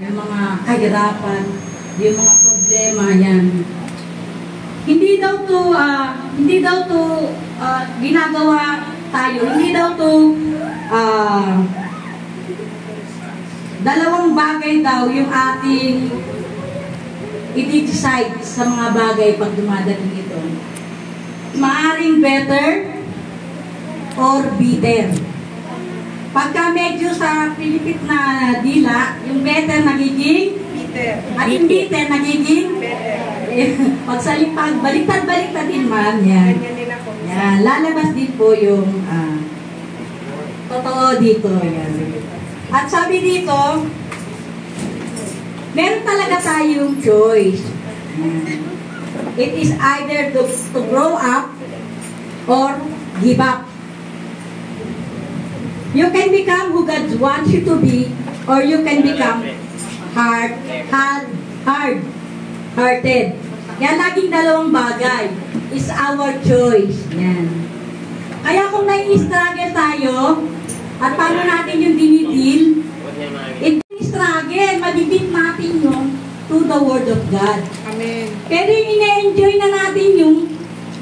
yung mga kahirapan, yung mga problema yan. Hindi daw to ginagawa tayo, hindi daw to dalawang bagay daw yung ating i-decide sa mga bagay pag dumadating ito. Maaring better or bitter. Pagka medyo sa Pilipit na dila, yung better nagiging bitter. At yung bitter nagiging better. Pagsalipag, baliktad-baliktad din man. Yan. Yan. Lalabas din po yung totoo dito. Yan. At sabi dito, meron talaga tayong choice. It is either to grow up or give up. You can become who God wants you to be, or you can become hard-hearted. Yan, laging dalawang bagay. Is our choice. Yan. Kaya kung nai-struggle tayo, at paano natin yung dinidil, struggle, mabibit natin yung to the Word of God. Amen. Pero yung ina-enjoy na natin yung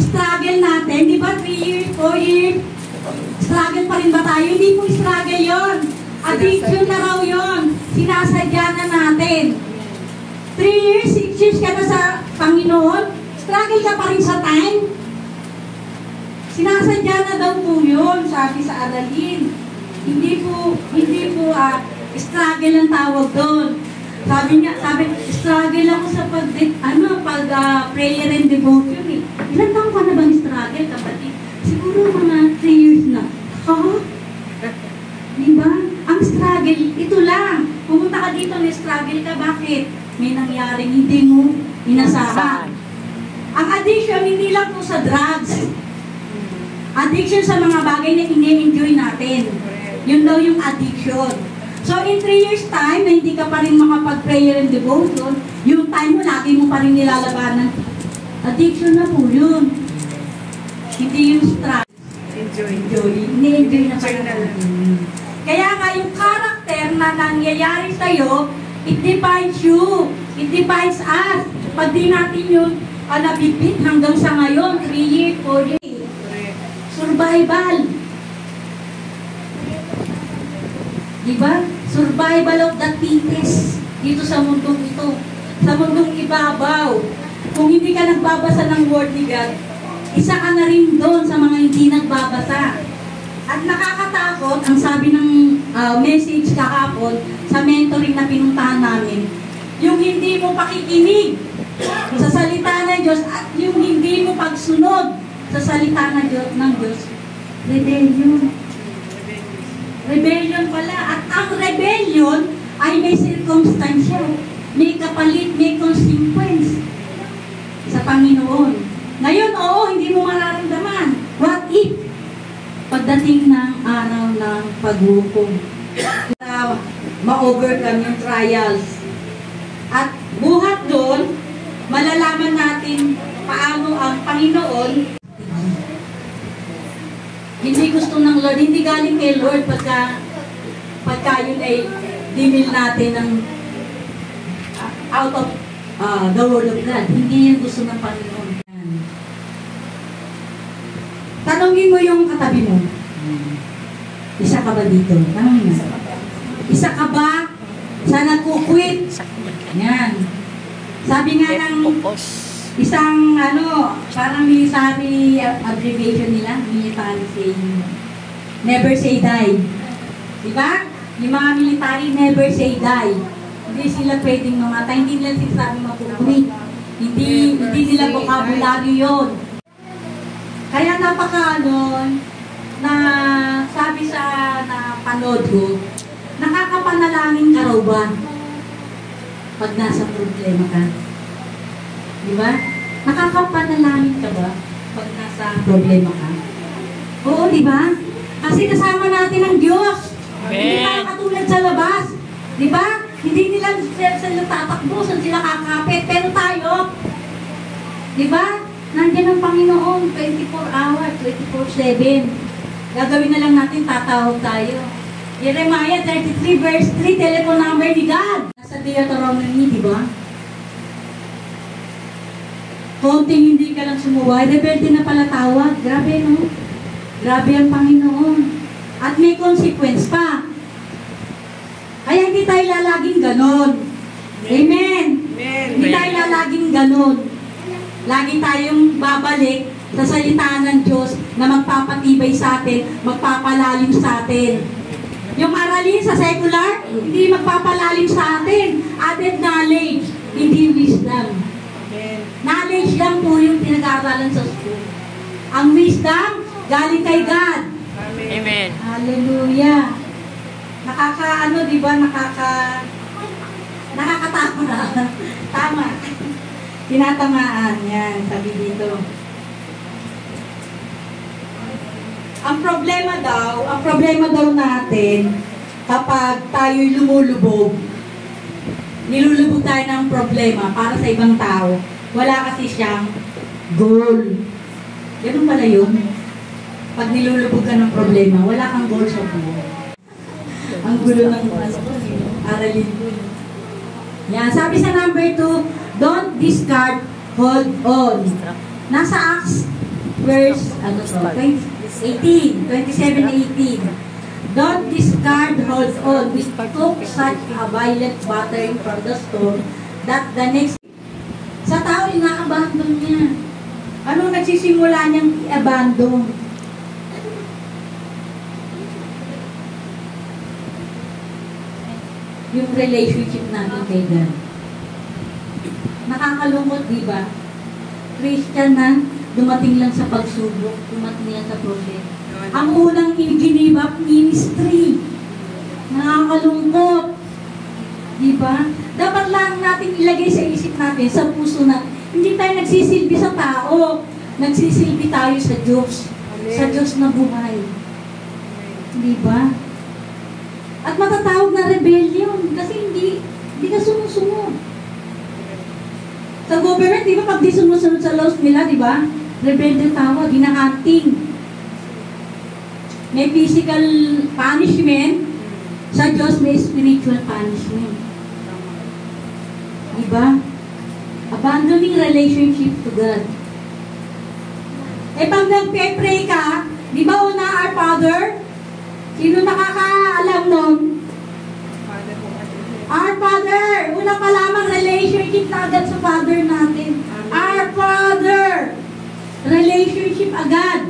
struggle natin, di ba? 3 years, 4 years, struggle pa rin ba tayo? Hindi po struggle yon. Addiction na raw yon. Sinasadya na natin. 3 years, 6 years ka na sa Panginoon, struggle ka pa rin sa time. Sinasadya na daw po yun, sabi sa Aralin. Hindi po struggle ang tawag doon. Sabi, struggle ako sa prayer and devotion eh. Ilan taong ka na bang struggle, kapatid? Siguro mga 3 years na. Ha? Diba? Ang struggle, ito lang. Pumunta ka dito, may struggle ka. Bakit? May nangyaring hindi mo inasahan. Ang addiction, hindi lang po sa drugs. Addiction sa mga bagay na ini-enjoy natin. Yun daw yung addiction. So, in 3 years time, na hindi ka pa rin makapag-prayer and devotion, yung time mo, lagi mo pa rin nilalabanan. Addiction na po yun. Hindi yung struggle. Enjoy. Ini-enjoy na pa rin. Kaya nga, yung character na nangyayari sa'yo, it defines you. It defines us. Pag di natin yung nabibit hanggang sa ngayon, 3 years, 4 years. Survival. Diba? Survival of the fittest dito sa mundong ito. Sa mundong ibabaw. Kung hindi ka nagbabasa ng Word ni God, isa ka na rin doon sa mga hindi nagbabasa. At nakakatakot, ang sabi ng message kahapon sa mentoring na pinuntahan namin, yung hindi mo pakikinig sa salita ng Diyos at yung hindi mo pagsunod sa salita ng Diyos. Rebellion. Rebellion pala. At ang rebellion ay may circumstansya, may kapalit, may consequence sa Panginoon. Ngayon, oo, hindi mo mararamdaman. What if? Pagdating ng araw ng paghukom, ma-overcome yung trials. At buhat doon, malalaman natin paano ang Panginoon hindi gusto ng Lord, hindi galing kay Lord pagka yun ay dinil natin ng out of the Word of God. Hindi yan gusto ng Panginoon. Tanongin mo yung katabi mo. Isa ka ba dito? Tanongin mo. Isa ka ba sa nagkukwit? Yan. Sabi nga ng isang parang military abbreviation nila, military saying, never say die. Diba? Yung mga military, never say die. Hindi sila pwedeng mamatay, hindi nila sinasabing mapupunik. Hindi nila vocabulary yun. Kaya na sabi sa napanood ko, nakakapanalangin ka raw ba pag nasa problema ka? Diba? Nakakapanalangin ka ba pag nasa problema ka? Oo, diba? Kasi kasama natin ang Diyos. Hindi tayo katulad sa labas. Diba? Hindi nila sila tatakbo, sila kakapit. Pero tayo, diba? Nandiyan ang Panginoon, 24 hours, 24/7. Gagawin na lang natin, tatawag tayo. Jeremiah 33 verse 3, telephone number ni God. Nasa sa Deuteronomy, di ba? Konting hindi ka lang sumuway, rebelde na pala tawag. Grabe, no? Grabe ang Panginoon. At may consequence pa. Kaya hindi tayo lalaging ganon. Amen. Hindi tayo lalaging ganon. Lagi tayong babalik sa salita ng Diyos na magpapatibay sa atin, magpapalalim sa atin. Yung aralin sa secular, hindi magpapalalim sa atin. Added knowledge, hindi wisdom. Knowledge lang po yung pinag-aaralan sa school. Ang wisdom, galing kay God. Amen. Hallelujah. Di ba? Nakakatama. Tama. Tinatamaan. Yan, sabi dito. Ang problema daw natin, kapag tayo'y lumulubog, nilulubog tayo ng problema para sa ibang tao, wala kasi siyang goal. Ganun pala yun. Pag nilulubog ka ng problema, wala kang goal sa buhay. Ang gulo ng aralin ko. Yan. Sabi sa number 2, don't discard, hold on. Nasa Acts, verse, 27-18. Don't discard, hold on. We took such a violent battering from the storm that the next... Sa tao, ina-abandon niya. Ano nagsisimula niyang i-abandon? Yung relationship natin kay God. Nakakalungkot, di ba? Christian na, dumating lang sa pagsubok, dumating lang sa problema. Ang unang give up ministry. Nakakalungkot. Di ba? Dapat lang natin ilagay sa isip natin, sa puso natin. Hindi tayo nagsisilbi sa tao. Nagsisilbi tayo sa Diyos. Sa Diyos na buhay. Di ba? At matatawag na rebellion kasi hindi ka sumusunod. Sa government, di ba, pag di sumusunod sa laws nila, di ba? Rebellion tawag, gina-hunting. May physical punishment, sa Diyos may spiritual punishment. Di ba? Abandoning relationship to God. Pag nag-pray ka, di ba una, Our Father? Sino nakakaalam nun? Our Father! Una pa lamang relationship na agad sa Father natin. Our Father! Relationship agad.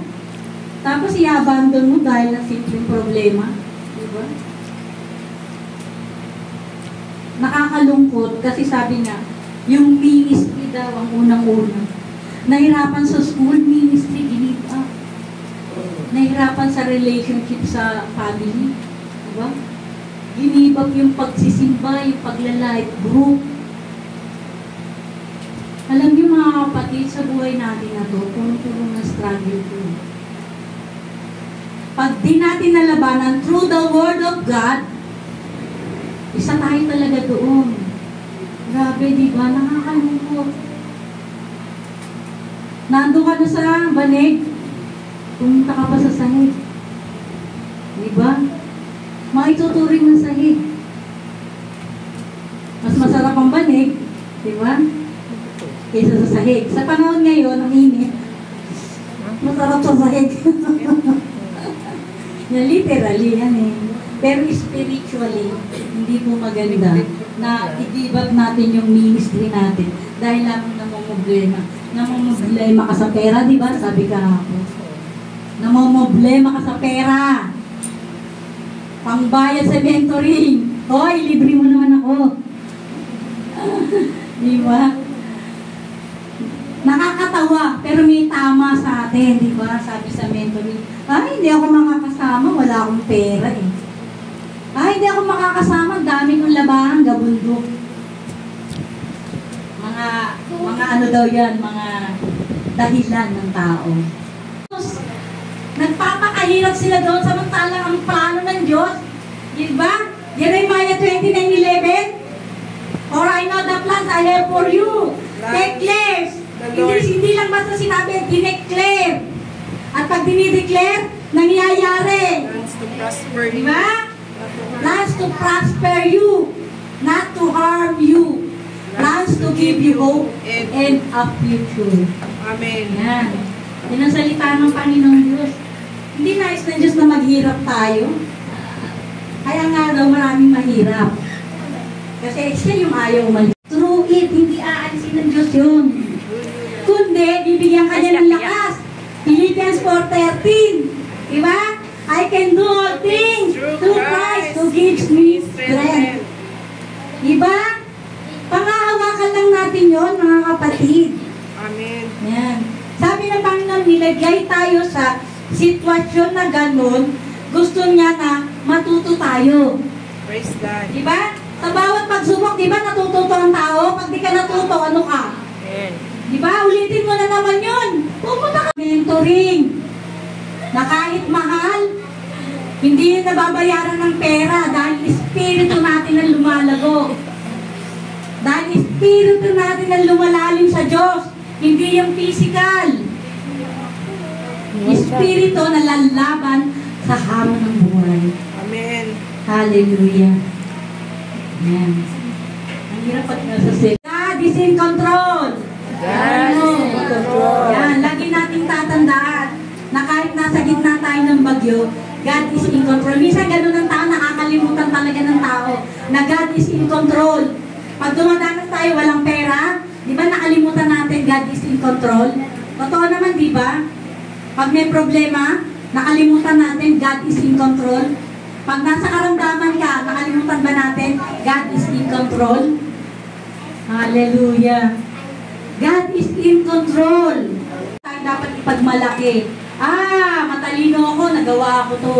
Tapos i-abandon mo dahil na simpleng problema. Diba? Nakakalungkot kasi sabi nga, yung ministry daw ang unang-una. Nahirapan sa school, ministry, give up. Nahirapan sa relationship sa family. Diba? Ginibap yung pagsisimba, yung paglalife group. Alam niyo mga kapatid, sa buhay natin na to, punong-punong na struggle ko. Pag di natin nalabanan through the Word of God, isa tayo talaga doon. Grabe, di ba? Nakakalungkot. Nandun ka na sa banig, pumunta ka pa sa sahig. Di ba? Maituturing ng sahig. Mas masarap ang banig, di ba? Kaysa sa sahig. Sa panahon ngayon, ang init, masarap sa sahig. Yan, literally, yan eh. Pero spiritually, hindi po maganda na i-give up natin yung ministry natin dahil lang namumblema. Namumblema ka sa pera, di ba? Sabi ka ako. Namumblema ka sa pera. Pangbayad sa mentoring. Hoy, libre mo naman ako. Di ba? Nakakatawa, pero may tama sa atin, di ba? Sabi sa mentoring, ay, hindi ako makakasama, wala akong pera eh. Ay, hindi ako makakasama, dami kong labahan, gabundok. Mga ano daw yan, mga dahilan ng tao. Nagpapakahirap sila doon samantalang ang plano ng Diyos. Di ba? Jeremiah 29:11. For I know the plans I have for you. Declares. Hindi lang basta sinabi, dineclare. At pag dinideclare, nangyayari. Plans to prosper you. Diba? Plans to prosper you. not to harm you, plans to give you hope and a future. Amen. Yan. Yan ang salita ng Panginoon Diyos. Hindi nais ng Diyos na maghirap tayo. Kaya nga daw maraming mahirap. Kasi siya yung ayaw umalis. Through it, hindi aalisin ng Diyos yun. Kundi, bibigyan ka niya ng lakas. Philippians 4:13. Diba? I can do all things through Christ who gives me strength. Diba? Pangahawakan lang natin yon, mga kapatid. Amen. Yan. Sabi ng Panginoon, nilagay tayo sa sitwasyon na ganun, gusto niya na matuto tayo. Praise God. Diba? Sa bawat pagsubok, diba natututo ang tao? Pag di ka natuto, ano ka? Amen. Diba? Ulitin mo na naman yun. Pumunta ka. Mentoring. Na kahit mahal, hindi yun nababayaran ng pera dahil espiritu natin ang lumalago. Dahil espiritu natin ang lumalalim sa Diyos. Hindi yung physical. Espiritu na lalaban sa hamon ng buhay. Amen. Hallelujah. Yan. Ang hirap pag nasa sila. God is in control. God is in control. Yan. Lagi nating tatandaan na kahit nasa gitna tayo ng bagyo, God is in control. Minsan ganun ang tao, nakakalimutan talaga ng tao na God is in control. Pag dumadanas tayo, walang pera, di ba nakalimutan natin God is in control? Totoo naman, di ba? Pag may problema, nakalimutan natin God is in control. Pag nasa karamdaman ka, nakalimutan ba natin God is in control? Hallelujah. God is in control. Tayo dapat ipagmalaki. Matalino ako, nagawa ko to.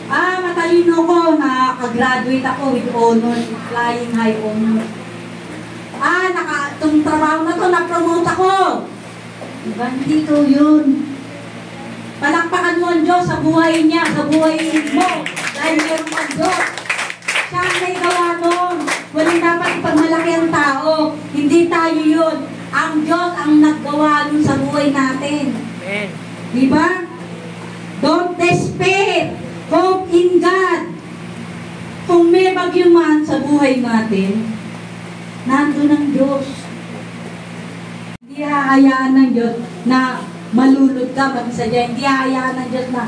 Matalino ko, nakagraduate ako with honors, flying high honors. Itong trabaho na to, na-promote ako. Diba? Hindi to yun. Palakpakan mo ang Diyos sa buhay niya, sa buhay mo. Dahil meron kang Diyos. Siya ang may gawa nun. Walang dapat ipagmalaki ang tao. Hindi tayo yun. Ang Diyos ang naggawa nun sa buhay natin. Amen. Diba? Don't despair. Hope in God. Kung may bagyo man sa buhay natin, nandun ang Diyos. Hindi hahayaan ng Diyos na malulod ka mag-isa dyan. Hindi hahayaan ng Diyos na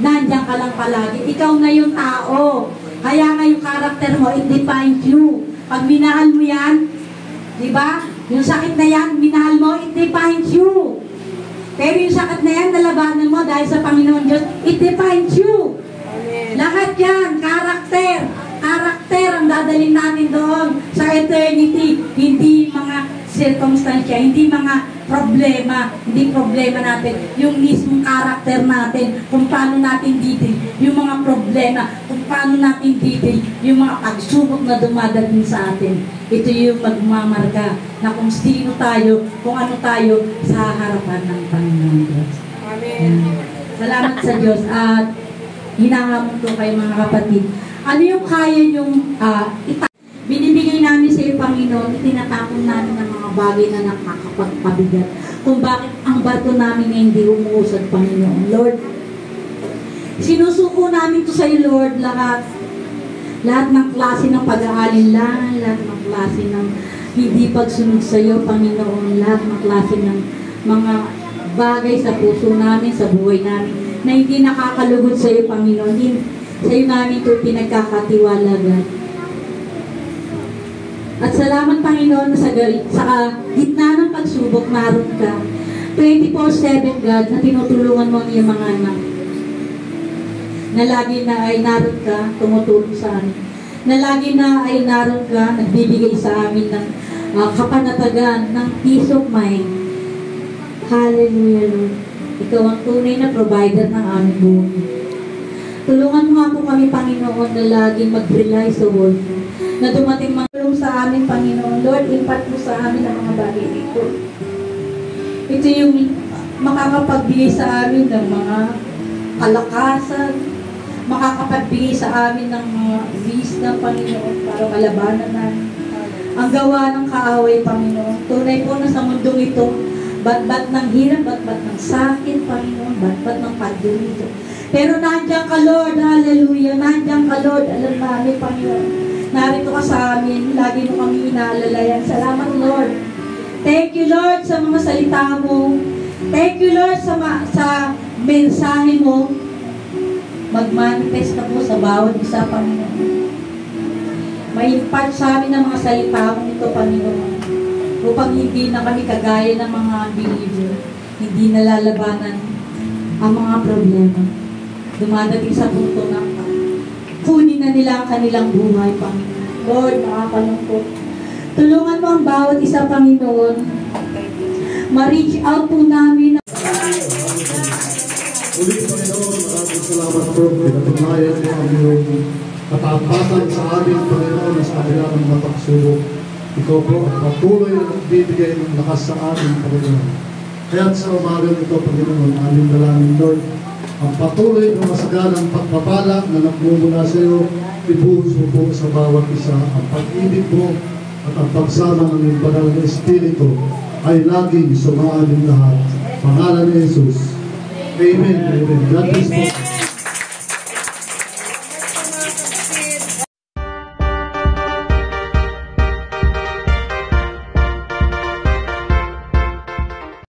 nandiyan ka lang palagi. Ikaw na yung tao. Kaya nga yung karakter mo, it defines you. Pag minahal mo yan, di ba? Yung sakit na yan, minahal mo, it defines you. Pero yung sakit na yan, nalabanan mo dahil sa Panginoon Diyos, it defines you. Amen. Lahat yan, karakter. Karakter ang dadalhin natin doon sa eternity. Hindi mga circumstansya, hindi mga problema. Hindi problema natin. Yung mismong karakter natin, kung paano natin detail. Yung mga problema, kung paano natin detail. Yung mga pagsubok na dumadating sa atin. Ito yung magmamarka na kung sino tayo, kung ano tayo sa harapan ng Panginoon Diyos. Amen. Salamat sa Diyos at hinahamon ko kayo mga kapatid. Ano yung kaya yung binibigay namin sa iyo, Panginoon, itinatapon namin ng mga bagay na nakakapagpabigat. Kung bakit ang bato namin na hindi umuusad, Panginoon. Lord, sinusuko namin to sa iyo, Lord, lahat. Lahat ng klase ng pag-aalinlangan, lahat ng klase ng hindi pagsunod sa iyo, Panginoon, lahat ng klase ng mga bagay sa puso namin, sa buhay namin, na hindi nakakalugod sa iyo, Panginoon. Sa iyo namin ito pinagkakatiwala, God. At salamat, Panginoon, na sa gitna ng pagsubok, naroon ka. 24/7, God, na tinutulungan mo ang iyong mga anak. Na lagi na ay naroon ka, tumutulong sa amin. Na lagi na ay naroon ka, nagbibigay sa amin ng kapanatagan, ng peace of mind. Hallelujah, Lord. Ikaw ang tunay na provider ng aming buhay. Tulungan mo ako kami, Panginoon, na laging mag-rely sa word mo. Na dumating mga tulong sa amin, Panginoon. Lord, impact mo sa amin ang mga bagay dito. Ito yung makakapagbigay sa amin ng mga kalakasan, makakapagbigay sa amin ng mga wisdom, Panginoon, para malabanan namin ang gawa ng kaaway, Panginoon. Tunay po na sa mundong ito, bat-bat ng hirap, bat-bat ng sakit, Panginoon, bat-bat ng pagdurito. Pero nandiyan ka, Lord, hallelujah, nandiyan ka, Lord, alam namin, Panginoon, narito ka sa amin. Lagi mo kami inaalalayan. Salamat, Lord. Thank you, Lord, sa mga salita mo. Thank you, Lord, sa mensahe mo. Mag-manifest na po sa bawat isa, Panginoon. May impart sa amin ng mga salita mo ito, Panginoon. Upang hindi na kami kagaya ng mga believer. Hindi nalalabanan ang mga problema. Dumadating sa punto na kunin na nila ang kanilang buhay, Panginoon. Lord, nakakalungkot. Tulungan mo ang bawat isa, Panginoon. Ma-reach out po namin. Ulit, Panginoon, maraming salamat po. Pinatunayan mo ang iyong katapasan sa amin, Panginoon, na sa kabila ng mga pagsubok. Ikaw po ang patuloy na nagbibigay ng lakas sa amin, Panginoon. Kaya't sa umagang ito, Panginoon, aming dalangin, Lord, ang patuloy na masaganang pagpapala na nagmumula sa iyo, ibuhos mo po sa bawat isa ang pag-ibig mo at ang pagsama ng iyong banal na Espiritu ay laging sumaamin lahat. Pangalan ni Jesus. Amen. Amen. God bless po.